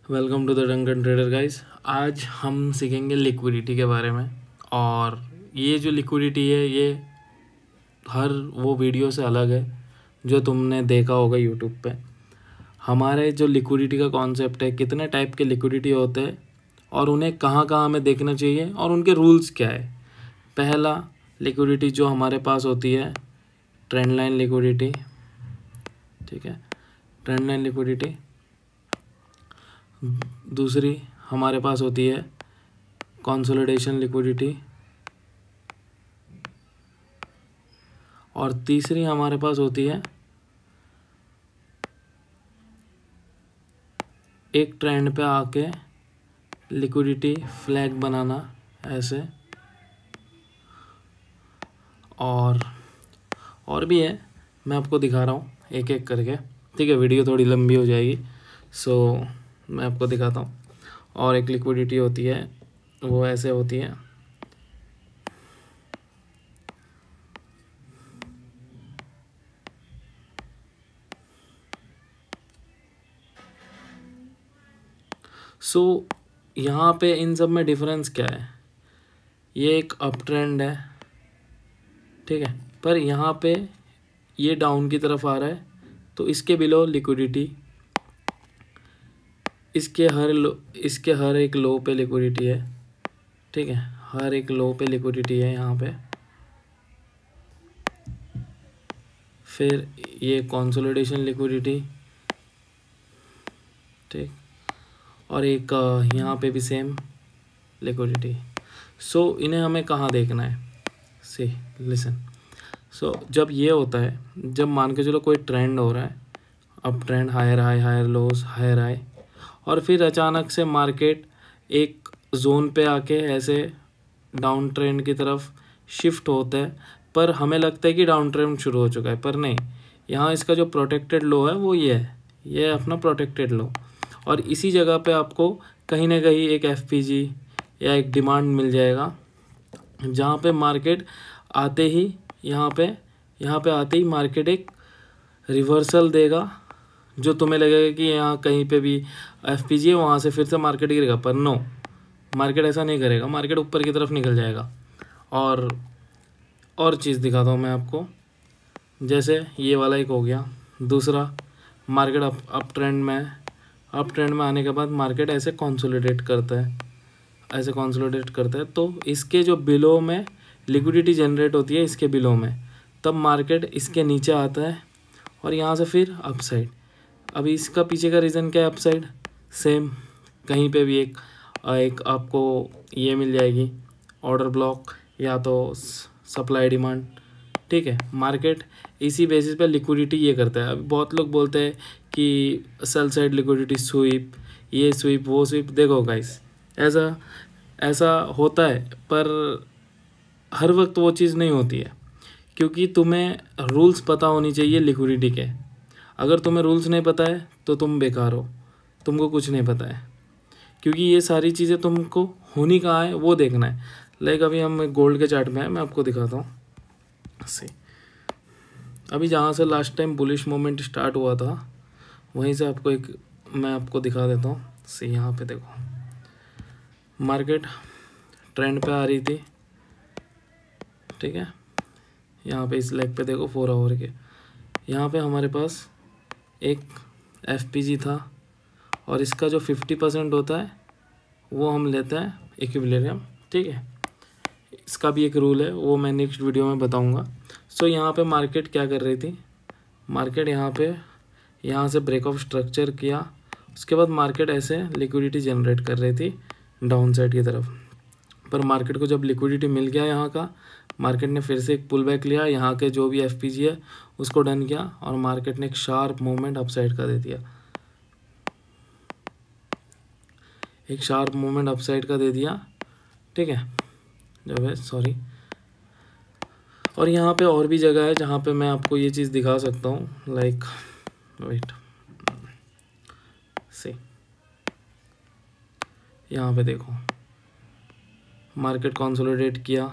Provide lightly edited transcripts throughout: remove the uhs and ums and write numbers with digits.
Welcome to the Duncan trader guys. आज हम सीखेंगे लिक्विडिटी के बारे में। और ये जो लिक्विडिटी है ये हर वो वीडियो से अलग है जो तुमने देखा होगा यूट्यूब पे। हमारे जो लिक्विडिटी का कॉन्सेप्ट है, कितने टाइप के लिक्विडिटी होते हैं और उन्हें कहाँ कहाँ हमें देखना चाहिए और उनके रूल्स क्या है। पहला लिक्विडिटी जो हमारे पास होती है, ट्रेंड लाइन लिक्विडिटी। ठीक है, ट्रेंड लाइन लिक्विडिटी। दूसरी हमारे पास होती है कंसोलिडेशन लिक्विडिटी। और तीसरी हमारे पास होती है एक ट्रेंड पे आके लिक्विडिटी फ्लैग बनाना ऐसे। और भी है, मैं आपको दिखा रहा हूँ एक एक करके। ठीक है, वीडियो थोड़ी लंबी हो जाएगी, सो मैं आपको दिखाता हूँ। और एक लिक्विडिटी होती है वो ऐसे होती है। सो यहाँ पे इन सब में डिफरेंस क्या है, ये एक अप ट्रेंड है, ठीक है, पर यहाँ पे ये डाउन की तरफ आ रहा है, तो इसके बिलो लिक्विडिटी, इसके हर एक लो पे लिक्विडिटी है। ठीक है, हर एक लो पे लिक्विडिटी है यहाँ पे। फिर ये कंसोलिडेशन लिक्विडिटी, ठीक, और एक यहाँ पे भी सेम लिक्विडिटी। सो इन्हें हमें कहाँ देखना है, सी लिसन। सो जब ये होता है, जब मान के चलो कोई ट्रेंड हो रहा है, up trend, higher high, higher lows, higher high, और फिर अचानक से मार्केट एक जोन पे आके ऐसे डाउन ट्रेंड की तरफ शिफ्ट होता है, पर हमें लगता है कि डाउन ट्रेंड शुरू हो चुका है, पर नहीं। यहाँ इसका जो प्रोटेक्टेड लो है वो ये है, ये है अपना प्रोटेक्टेड लो। और इसी जगह पे आपको कहीं ना कहीं एक एफपीजी या एक डिमांड मिल जाएगा, जहाँ पे मार्केट आते ही यहाँ पे आते ही मार्केट एक रिवर्सल देगा, जो तुम्हें लगेगा कि यहाँ कहीं पे भी एफपीजी है, वहाँ से फिर से मार्केट गिरेगा, पर नो, मार्केट ऐसा नहीं करेगा, मार्केट ऊपर की तरफ निकल जाएगा। और चीज़ दिखाता हूँ मैं आपको, जैसे ये वाला एक हो गया। दूसरा, मार्केट अप ट्रेंड में आने के बाद मार्केट ऐसे कंसोलिडेट करता है, तो इसके जो बिलो में लिक्विडिटी जनरेट होती है, इसके बिलो में, तब मार्केट इसके नीचे आता है और यहाँ से फिर अपसाइड। अभी इसका पीछे का रीज़न क्या है, अपसाइड। सेम कहीं पे भी एक आपको ये मिल जाएगी ऑर्डर ब्लॉक या तो सप्लाई डिमांड। ठीक है, मार्केट इसी बेसिस पे लिक्विडिटी ये करता है। अभी बहुत लोग बोलते हैं कि सेल साइड लिक्विडिटी स्वीप, ये स्वीप वो स्वीप। देखो गाइस, ऐसा होता है, पर हर वक्त वो चीज़ नहीं होती है, क्योंकि तुम्हें रूल्स पता होनी चाहिए लिक्विडिटी के। अगर तुम्हें रूल्स नहीं पता है तो तुम बेकार हो, तुमको कुछ नहीं पता है, क्योंकि ये सारी चीज़ें तुमको होनी कहाँ है वो देखना है। लाइक अभी हम गोल्ड के चार्ट में है, मैं आपको दिखाता हूँ। सी अभी जहाँ से last time bullish moment start हुआ था, वहीं से मैं आपको दिखा देता हूँ। सी यहाँ पे देखो, मार्केट ट्रेंड पे आ रही थी, ठीक है। यहाँ पे इस लेग पे देखो 4 आवर के, यहाँ पे हमारे पास एक एफपीजी था, और इसका जो 50% होता है वो हम लेते हैं इक्विलिब्रियम। ठीक है, इसका भी एक रूल है, वो मैं नेक्स्ट वीडियो में बताऊंगा। सो यहाँ पे मार्केट क्या कर रही थी, मार्केट यहाँ से ब्रेक ऑफ स्ट्रक्चर किया, उसके बाद मार्केट ऐसे लिक्विडिटी जनरेट कर रही थी डाउन साइड की तरफ। पर मार्केट को जब लिक्विडिटी मिल गया यहाँ का, मार्केट ने फिर से एक पुल बैक लिया, यहाँ के जो भी एफपीजी है उसको डन किया, और मार्केट ने एक शार्प मूवमेंट अपसाइड का दे दिया, एक शार्प मूवमेंट अपसाइड का दे दिया। ठीक है, जब है सॉरी। और यहाँ पे और भी जगह है जहाँ पे मैं आपको ये चीज़ दिखा सकता हूँ, लाइक वेट से, यहाँ पे देखो, मार्केट कंसोलिडेट किया,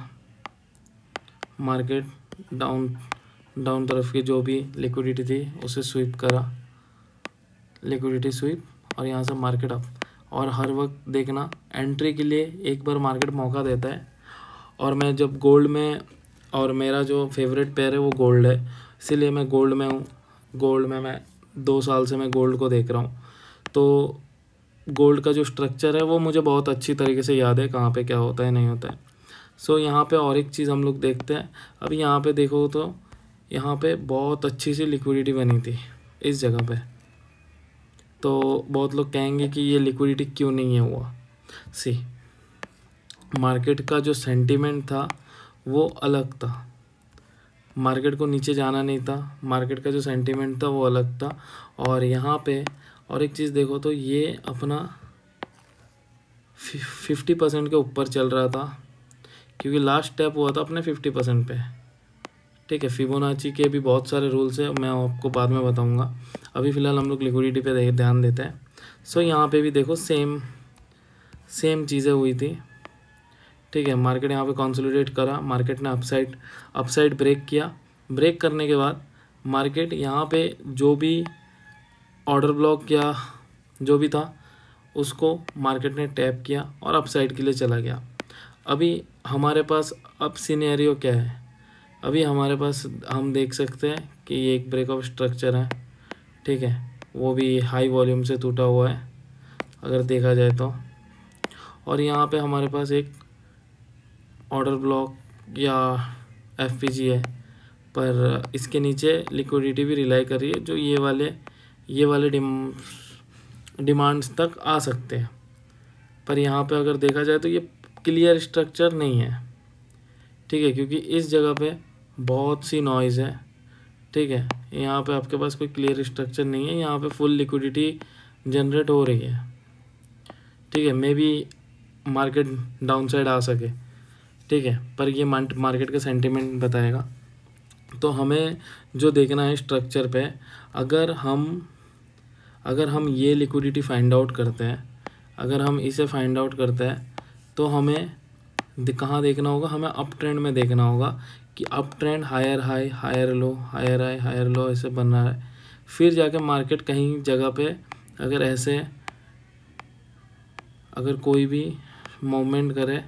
मार्केट डाउन तरफ की जो भी लिक्विडिटी थी उसे स्वीप करा, लिक्विडिटी स्वीप, और यहाँ से मार्केट अप। और हर वक्त देखना एंट्री के लिए एक बार मार्केट मौका देता है। और मैं जब गोल्ड में, और मेरा जो फेवरेट पेयर है वो गोल्ड है, इसीलिए मैं गोल्ड में हूँ। गोल्ड में मैं 2 साल से मैं गोल्ड को देख रहा हूँ। तो गोल्ड का जो स्ट्रक्चर है वो मुझे बहुत अच्छी तरीके से याद है, कहाँ पे क्या होता है नहीं होता है। सो यहाँ पे और एक चीज़ हम लोग देखते हैं। अब यहाँ पे देखो तो यहाँ पे बहुत अच्छी सी लिक्विडिटी बनी थी इस जगह पे। तो बहुत लोग कहेंगे कि ये लिक्विडिटी क्यों नहीं है हुआ। सी, मार्केट का जो सेंटीमेंट था वो अलग था, मार्केट को नीचे जाना नहीं था, मार्केट का जो सेंटीमेंट था वो अलग था। और यहाँ पे और एक चीज़ देखो तो ये अपना 50% के ऊपर चल रहा था, क्योंकि लास्ट स्टेप हुआ था अपने 50% पे। ठीक है, फिबोनाची के भी बहुत सारे रूल्स है, मैं आपको बाद में बताऊंगा। अभी फ़िलहाल हम लोग लिक्विडिटी पे ध्यान देते हैं। सो यहाँ पे भी देखो सेम चीज़ें हुई थी। ठीक है, मार्केट यहाँ पे कंसोलिडेट करा, मार्केट ने अपसाइड ब्रेक किया। ब्रेक करने के बाद मार्केट यहाँ पे जो भी ऑर्डर ब्लॉक या जो भी था उसको मार्केट ने टैप किया और अपसाइड के लिए चला गया। अभी हमारे पास अब सिनेरियो क्या है, अभी हमारे पास हम देख सकते हैं कि ये एक ब्रेकआउट स्ट्रक्चर है। ठीक है, वो भी हाई वॉल्यूम से टूटा हुआ है अगर देखा जाए तो। और यहाँ पे हमारे पास एक ऑर्डर ब्लॉक या एफपीजी है, पर इसके नीचे लिक्विडिटी भी रिलाई कर रही है, जो ये वाले डिमांड्स तक आ सकते हैं। पर यहाँ पे अगर देखा जाए तो ये क्लियर स्ट्रक्चर नहीं है। ठीक है, क्योंकि इस जगह पे बहुत सी नॉइज़ है। ठीक है, यहाँ पे आपके पास कोई क्लियर स्ट्रक्चर नहीं है, यहाँ पे फुल लिक्विडिटी जनरेट हो रही है। ठीक है, maybe market downside आ सके। ठीक है, पर ये मार्केट का सेंटीमेंट बताएगा। तो हमें जो देखना है स्ट्रक्चर पे, अगर हम ये लिक्विडिटी फाइंड आउट करते हैं, अगर हम इसे फाइंड आउट करते हैं तो हमें कहाँ देखना होगा, हमें अप ट्रेंड में देखना होगा कि up trend higher high higher low higher high higher low ऐसे बन रहा है। फिर जाके मार्केट कहीं जगह पे अगर ऐसे अगर कोई भी मूवमेंट करे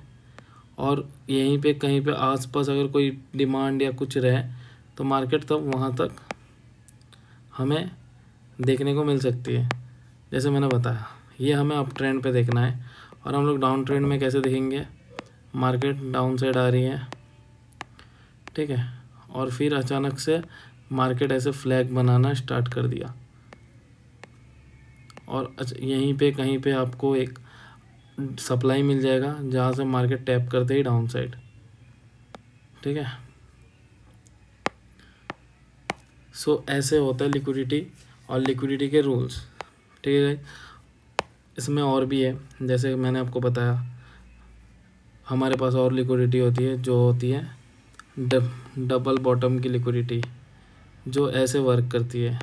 और यहीं पे कहीं पे आसपास अगर कोई डिमांड या कुछ रहे तो मार्केट तब वहाँ तक हमें देखने को मिल सकती है। जैसे मैंने बताया, ये हमें अप ट्रेंड पे देखना है। और हम लोग डाउन ट्रेंड में कैसे देखेंगे, मार्केट डाउन साइड आ रही है। ठीक है, और फिर अचानक से मार्केट ऐसे फ्लैग बनाना स्टार्ट कर दिया और यहीं पे कहीं पे आपको एक सप्लाई मिल जाएगा जहाँ से मार्केट टैप करते ही डाउन साइड। ठीक है, सो ऐसे होता है लिक्विडिटी और लिक्विडिटी के रूल्स। ठीक है, इसमें और भी है, जैसे मैंने आपको बताया हमारे पास और लिक्विडिटी होती है जो होती है डबल बॉटम की लिक्विडिटी, जो ऐसे वर्क करती है।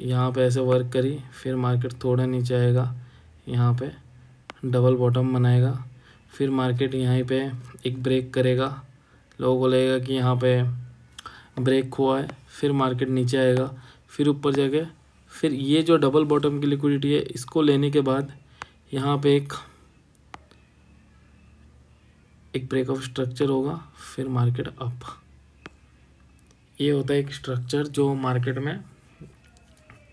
यहाँ पे ऐसे वर्क करी, फिर मार्केट थोड़ा नीचे आएगा, यहाँ पे डबल बॉटम बनाएगा, फिर मार्केट यहीं पे एक ब्रेक करेगा, लोगों को लगेगा कि यहाँ पे ब्रेक हुआ है, फिर मार्केट नीचे आएगा, फिर ऊपर जाके फिर ये जो डबल बॉटम की लिक्विडिटी है इसको लेने के बाद यहाँ पे एक ब्रेकआउट स्ट्रक्चर होगा, फिर मार्केट अप। ये होता है एक स्ट्रक्चर जो मार्केट में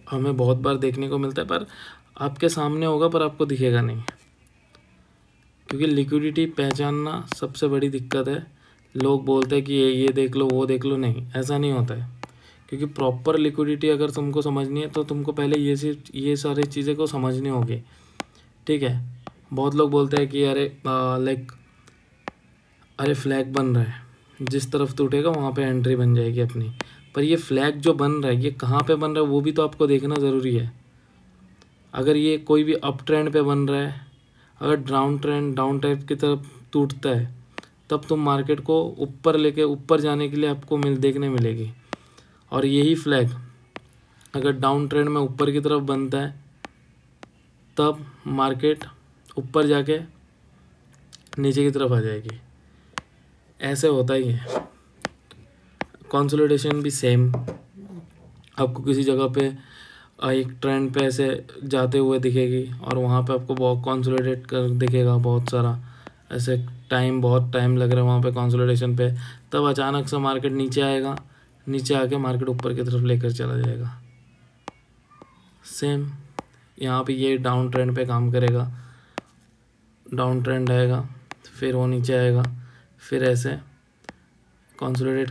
हमें बहुत बार देखने को मिलता है, पर आपके सामने होगा पर आपको दिखेगा नहीं, क्योंकि लिक्विडिटी पहचानना सबसे बड़ी दिक्कत है। लोग बोलते हैं कि ये देख लो वो देख लो, नहीं ऐसा नहीं होता है। क्योंकि प्रॉपर लिक्विडिटी अगर तुमको समझनी है तो तुमको पहले ये सारी चीज़ें को समझनी होगी। ठीक है, बहुत लोग बोलते हैं कि अरे फ्लैग बन रहा है, जिस तरफ टूटेगा वहाँ पे एंट्री बन जाएगी अपनी। पर ये फ्लैग जो बन रहा है ये कहाँ पे बन रहा है वो भी तो आपको देखना ज़रूरी है। अगर ये कोई भी अप ट्रेंड पे बन रहा है, अगर डाउन टाइप की तरफ टूटता है, तब तुम मार्केट को ऊपर जाने के लिए आपको देखने मिलेगी। और यही फ्लैग अगर डाउन ट्रेंड में ऊपर की तरफ बनता है, तब मार्केट ऊपर जाके नीचे की तरफ आ जाएगी। ऐसे होता ही है। कंसोलिडेशन भी सेम, आपको किसी जगह पे एक ट्रेंड पे ऐसे जाते हुए दिखेगी और वहाँ पे आपको बहुत कंसोलिडेट कर दिखेगा बहुत सारा, ऐसे बहुत टाइम लग रहा है वहाँ पे कंसोलिडेशन पे। तब अचानक से मार्केट नीचे आएगा, नीचे आके मार्केट ऊपर की तरफ लेकर चला जाएगा। सेम यहाँ पे ये डाउन ट्रेंड पे काम करेगा, डाउन ट्रेंड आएगा, फिर वो नीचे आएगा, फिर ऐसे कंसोलिडेट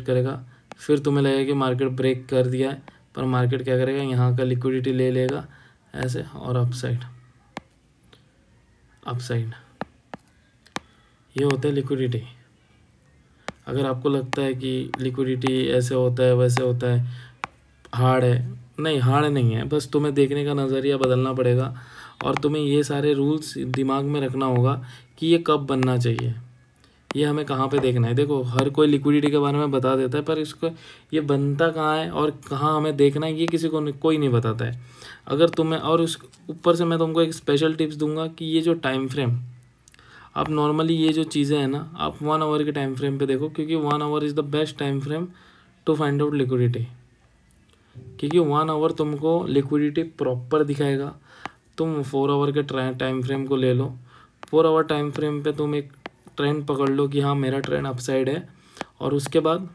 करेगा, फिर तुम्हें लगेगा कि मार्केट ब्रेक कर दिया है, पर मार्केट क्या करेगा, यहाँ का लिक्विडिटी ले लेगा ऐसे और अपसाइड ये होता है लिक्विडिटी। अगर आपको लगता है कि लिक्विडिटी ऐसे होता है वैसे होता है, हार्ड नहीं है, बस तुम्हें देखने का नज़रिया बदलना पड़ेगा और तुम्हें ये सारे रूल्स दिमाग में रखना होगा कि ये कब बनना चाहिए, ये हमें कहाँ पे देखना है। देखो हर कोई लिक्विडिटी के बारे में बता देता है, पर इसको ये बनता कहाँ है और कहाँ हमें देखना है ये किसी को कोई नहीं बताता है। अगर तुम्हें, और उस ऊपर से मैं तुमको एक स्पेशल टिप्स दूंगा कि ये जो टाइम फ्रेम, आप नॉर्मली ये जो चीज़ें हैं ना, आप 1 आवर के टाइम फ्रेम पे देखो, क्योंकि 1 hour is the best time frame to find out liquidity. क्योंकि 1 आवर तुमको लिक्विडिटी प्रॉपर दिखाएगा। तुम 4 आवर के टाइम फ्रेम को ले लो, 4 आवर टाइम फ्रेम पे तुम एक ट्रेंड पकड़ लो कि हाँ मेरा ट्रेंड अपसाइड है, और उसके बाद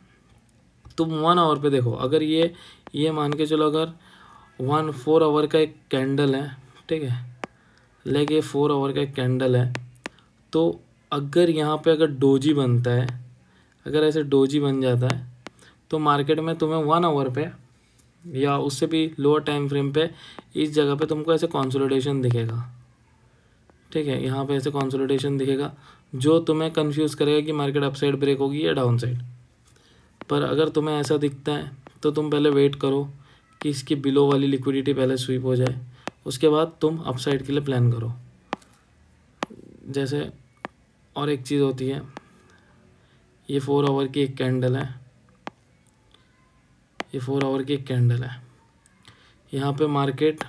तुम 1 आवर पे देखो। अगर ये मान के चलो, अगर 4 आवर का एक कैंडल है, ठीक है, लेके ये 4 आवर का एक कैंडल है, तो अगर यहाँ पे अगर डोजी बनता है, अगर ऐसे डोजी बन जाता है, तो मार्केट में तुम्हें 1 आवर पे या उससे भी लोअर टाइम फ्रेम पे इस जगह पे तुमको ऐसे कंसोलिडेशन दिखेगा, ठीक है, यहाँ पे ऐसे कंसोलिडेशन दिखेगा, जो तुम्हें कंफ्यूज करेगा कि मार्केट अपसाइड ब्रेक होगी या डाउन साइड। पर अगर तुम्हें ऐसा दिखता है तो तुम पहले वेट करो कि इसकी बिलो वाली लिक्विडिटी पहले स्वीप हो जाए, उसके बाद तुम अपसाइड के लिए प्लान करो। जैसे और एक चीज़ होती है, ये 4 आवर की एक कैंडल है, ये 4 आवर की एक कैंडल है। यहाँ पे मार्केट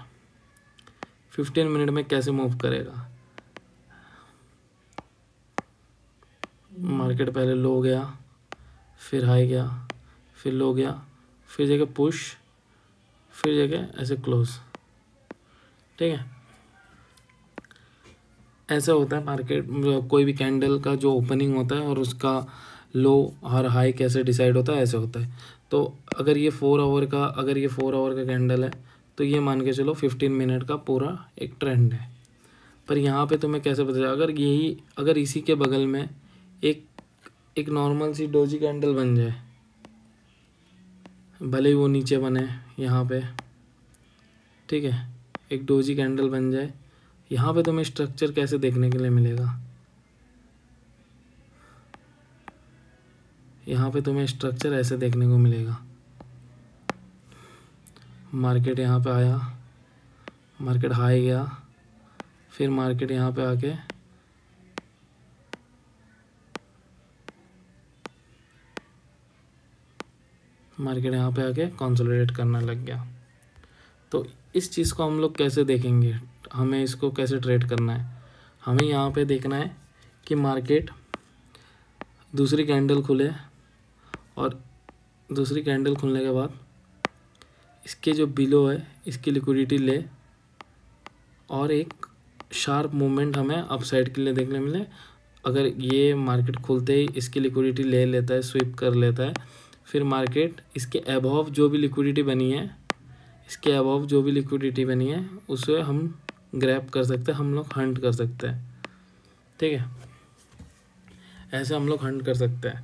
15 मिनट में कैसे मूव करेगा, मार्केट पहले लो गया, फिर हाई गया, फिर लो गया, फिर जगह पुश, फिर जगह ऐसे क्लोज, ठीक है। ऐसा होता है मार्केट, कोई भी कैंडल का जो ओपनिंग होता है और उसका लो और हाई कैसे डिसाइड होता है, ऐसे होता है। तो अगर ये 4 आवर का कैंडल है, तो ये मान के चलो 15 मिनट का पूरा एक ट्रेंड है। पर यहाँ पे तुम्हें कैसे पता चलेगा, अगर इसी के बगल में एक नॉर्मल सी डोजी कैंडल बन जाए, भले ही वो नीचे बने यहाँ पे, ठीक है, एक डोजी कैंडल बन जाए, यहाँ पे तुम्हें स्ट्रक्चर कैसे देखने के लिए मिलेगा, यहाँ पे तुम्हें स्ट्रक्चर ऐसे देखने को मिलेगा। मार्केट यहाँ पे आया, मार्केट हाई गया, फिर मार्केट यहाँ पे आके कंसोलिडेट करना लग गया। तो इस चीज़ को हम लोग कैसे देखेंगे, हमें इसको कैसे ट्रेड करना है, हमें यहाँ पे देखना है कि मार्केट दूसरी कैंडल खुले, और दूसरी कैंडल खुलने के बाद इसके जो बिलो है इसकी लिक्विडिटी ले, और एक शार्प मूवमेंट हमें अपसाइड के लिए देखने मिले। अगर ये मार्केट खुलते ही इसकी लिक्विडिटी ले लेता है, स्वीप कर लेता है, फिर मार्केट इसके अबव जो भी लिक्विडिटी बनी है उसे हम ग्रैब कर सकते हैं, हम लोग हंट कर सकते हैं, ठीक है। ऐसे हम लोग हंट कर सकते हैं,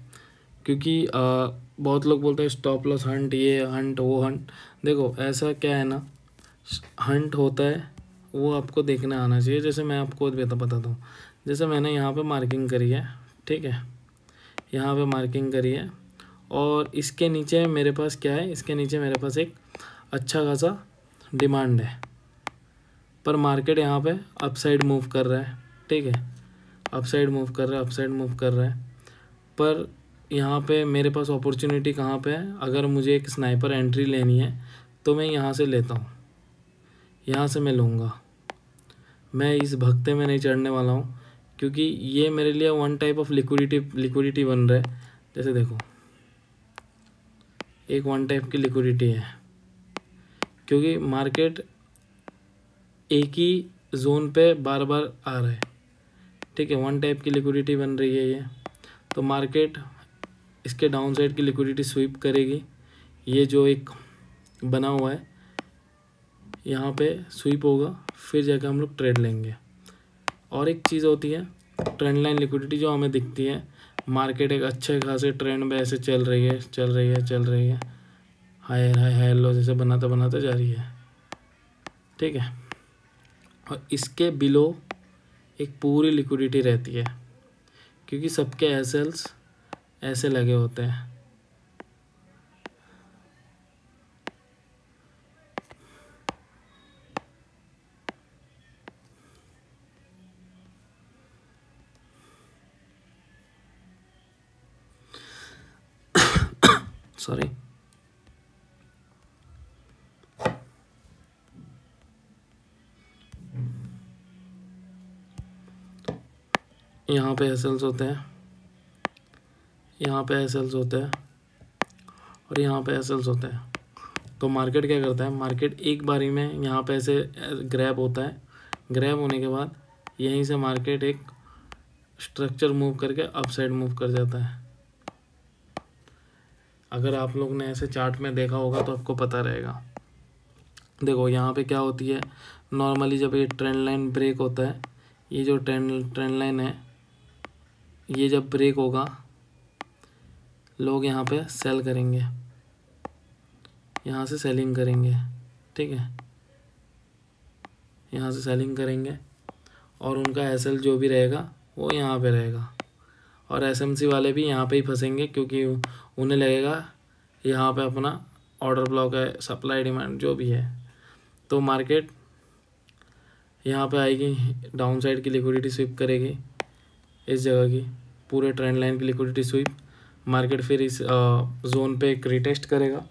क्योंकि बहुत लोग बोलते हैं स्टॉप लॉस हंट, ये हंट वो हंट। देखो ऐसा क्या है ना, हंट होता है वो आपको देखना आना चाहिए। जैसे मैं आपको बताता हूँ, जैसे मैंने यहाँ पे मार्किंग करी है, ठीक है, यहाँ पे मार्किंग करी है, और इसके नीचे मेरे पास क्या है, इसके नीचे मेरे पास एक अच्छा खासा डिमांड है, पर मार्केट यहाँ पे अपसाइड मूव कर रहा है, ठीक है, अपसाइड मूव कर रहा है। पर यहाँ पे मेरे पास अपॉर्चुनिटी कहाँ पे है, अगर मुझे एक स्नाइपर एंट्री लेनी है तो मैं यहाँ से लेता हूँ, यहाँ से मैं लूँगा। मैं इस भक्ते में नहीं चढ़ने वाला हूँ, क्योंकि ये मेरे लिए वन टाइप ऑफ लिक्विडिटी बन रहा है। जैसे देखो, एक वन टाइप की लिक्विडिटी है, क्योंकि मार्केट एक ही जोन पे बार बार आ रहा है, ठीक है, वन टाइप की लिक्विडिटी बन रही है ये। तो मार्केट इसके डाउन साइड की लिक्विडिटी स्वीप करेगी, ये जो एक बना हुआ है यहाँ पे स्वीप होगा, फिर जाकर हम लोग ट्रेड लेंगे। और एक चीज़ होती है ट्रेंड लाइन लिक्विडिटी जो हमें दिखती है, मार्केट एक अच्छे खासे ट्रेंड में ऐसे चल रही है, हायर हाई हायर लो जैसे बनाते जा रही है, ठीक है। और इसके बिलो एक पूरी लिक्विडिटी रहती है, क्योंकि सबके एसएल्स ऐसे लगे होते हैं। सॉरी, यहाँ पे एसएल्स होते हैं, यहाँ पे एसएल्स होते हैं और यहाँ पे एसएल्स होते हैं। तो मार्केट क्या करता है, मार्केट एक बारी में यहाँ पे ऐसे ग्रैब होता है, ग्रैब होने के बाद यहीं से मार्केट एक स्ट्रक्चर मूव करके अपसाइड मूव कर जाता है। अगर आप लोग ने ऐसे चार्ट में देखा होगा तो आपको पता रहेगा। देखो यहाँ पे क्या होती है, नॉर्मली जब ये ट्रेंड लाइन ब्रेक होता है, ये जो ट्रेंड लाइन है ये जब ब्रेक होगा, लोग यहाँ पे सेल करेंगे, यहाँ से सेलिंग करेंगे, ठीक है, यहाँ से सेलिंग करेंगे और उनका एसएल जो भी रहेगा वो यहाँ पे रहेगा। और एसएमसी वाले भी यहाँ पे ही फंसेंगे, क्योंकि उन्हें लगेगा यहाँ पे अपना ऑर्डर ब्लॉक है, सप्लाई डिमांड जो भी है। तो मार्केट यहाँ पे आएगी, डाउन साइड की लिक्विडिटी स्वीप करेगी, इस जगह की पूरे ट्रेंड लाइन की लिक्विडिटी स्वीप। मार्केट फिर इस जोन पे एक रिटेस्ट करेगा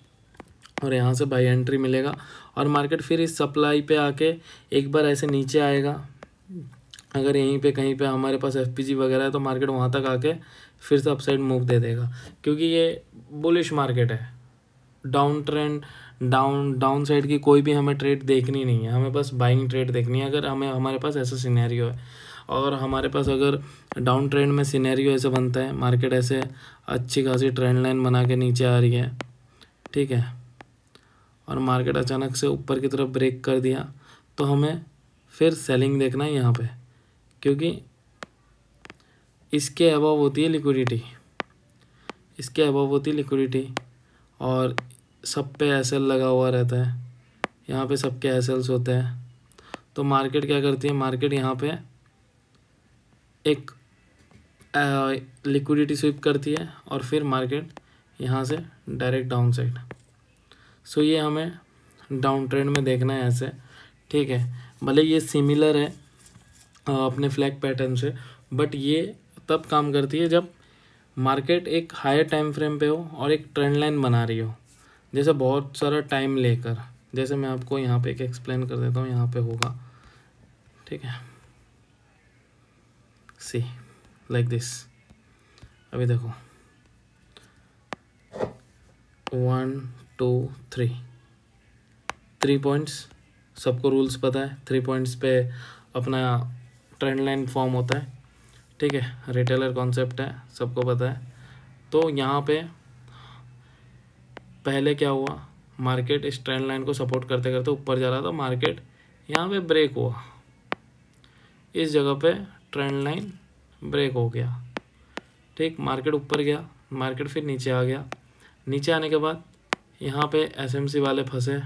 और यहाँ से बाई एंट्री मिलेगा। और मार्केट फिर इस सप्लाई पे आके एक बार ऐसे नीचे आएगा, अगर यहीं पे कहीं पे हमारे पास एफपीजी वगैरह है तो मार्केट वहाँ तक आके फिर से अपसाइड मूव दे देगा, क्योंकि ये बुलिश मार्केट है। डाउन ट्रेंड डाउन साइड की कोई भी हमें ट्रेड देखनी नहीं है, हमें बस बाइंग ट्रेड देखनी है। अगर हमारे पास ऐसा सिनेरियो है और हमारे पास अगर डाउन ट्रेंड में सिनेरियो ऐसा बनता है, मार्केट ऐसे अच्छी खासी ट्रेंड लाइन बना के नीचे आ रही है, ठीक है, और मार्केट अचानक से ऊपर की तरफ ब्रेक कर दिया, तो हमें फिर सेलिंग देखना है यहाँ पे, क्योंकि इसके अबव होती है लिक्विडिटी, इसके अबव होती है लिक्विडिटी और सब पे एसएल लगा हुआ रहता है, यहाँ पे सबके एसएल्स होते हैं। तो मार्केट क्या करती है, मार्केट यहाँ पे एक लिक्विडिटी स्वीप करती है और फिर मार्केट यहाँ से डायरेक्ट डाउन साइड। सो ये हमें डाउन ट्रेंड में देखना है ऐसे, ठीक है। भले ये सिमिलर है अपने फ्लैग पैटर्न से, बट ये तब काम करती है जब मार्केट एक हायर टाइम फ्रेम पे हो और एक ट्रेंड लाइन बना रही हो, जैसे बहुत सारा टाइम लेकर। जैसे मैं आपको यहाँ पे एक एक्सप्लेन कर देता हूँ, यहाँ पे होगा, ठीक है, सी लाइक दिस। अभी देखो 1 2 3 पॉइंट्स, सबको रूल्स पता है, 3 पॉइंट्स पे अपना ट्रेंड लाइन फॉर्म होता है, ठीक है, रिटेलर कॉन्सेप्ट है, सबको पता है। तो यहाँ पे पहले क्या हुआ, मार्केट इस ट्रेंड लाइन को सपोर्ट करते करते ऊपर जा रहा था, मार्केट यहाँ पे ब्रेक हुआ, इस जगह पे ट्रेंड लाइन ब्रेक हो गया, ठीक, मार्केट ऊपर गया, मार्केट फिर नीचे आ गया। नीचे आने के बाद यहाँ पे एसएमसी वाले फंसे,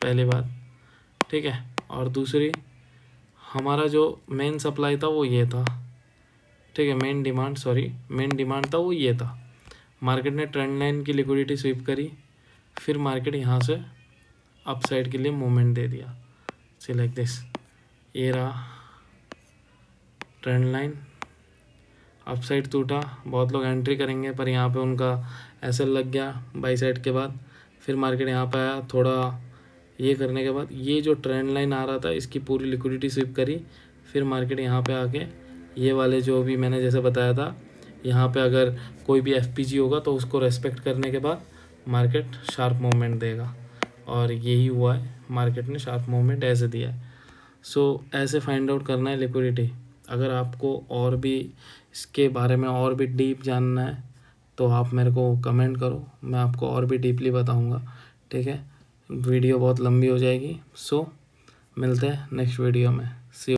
पहली बात, ठीक है, और दूसरी हमारा जो मेन सप्लाई था वो ये था, ठीक है, मेन डिमांड था वो ये था। मार्केट ने ट्रेंड लाइन की लिक्विडिटी स्वीप करी, फिर मार्केट यहाँ से अपसाइड के लिए मूवमेंट दे दिया, सी लाइक दिस। ये रहा ट्रेंड लाइन, अपसाइड टूटा, बहुत लोग एंट्री करेंगे पर यहाँ पे उनका एसएल लग गया बाई साइड के बाद। फिर मार्केट यहाँ पे आया, थोड़ा ये करने के बाद ये जो ट्रेंड लाइन आ रहा था इसकी पूरी लिक्विडिटी स्वीप करी, फिर मार्केट यहाँ पे आके ये वाले जो भी मैंने जैसे बताया था, यहाँ पे अगर कोई भी एफपीजी होगा तो उसको रेस्पेक्ट करने के बाद मार्केट शार्प मूवमेंट देगा। और यही हुआ है, मार्केट ने शार्प मूवमेंट ऐसे दिया है। सो ऐसे फाइंड आउट करना है लिक्विडिटी। अगर आपको और भी इसके बारे में और भी डीप जानना है तो आप मेरे को कमेंट करो, मैं आपको और भी डीपली बताऊंगा। ठीक है, वीडियो बहुत लंबी हो जाएगी। सो मिलते हैं नेक्स्ट वीडियो में।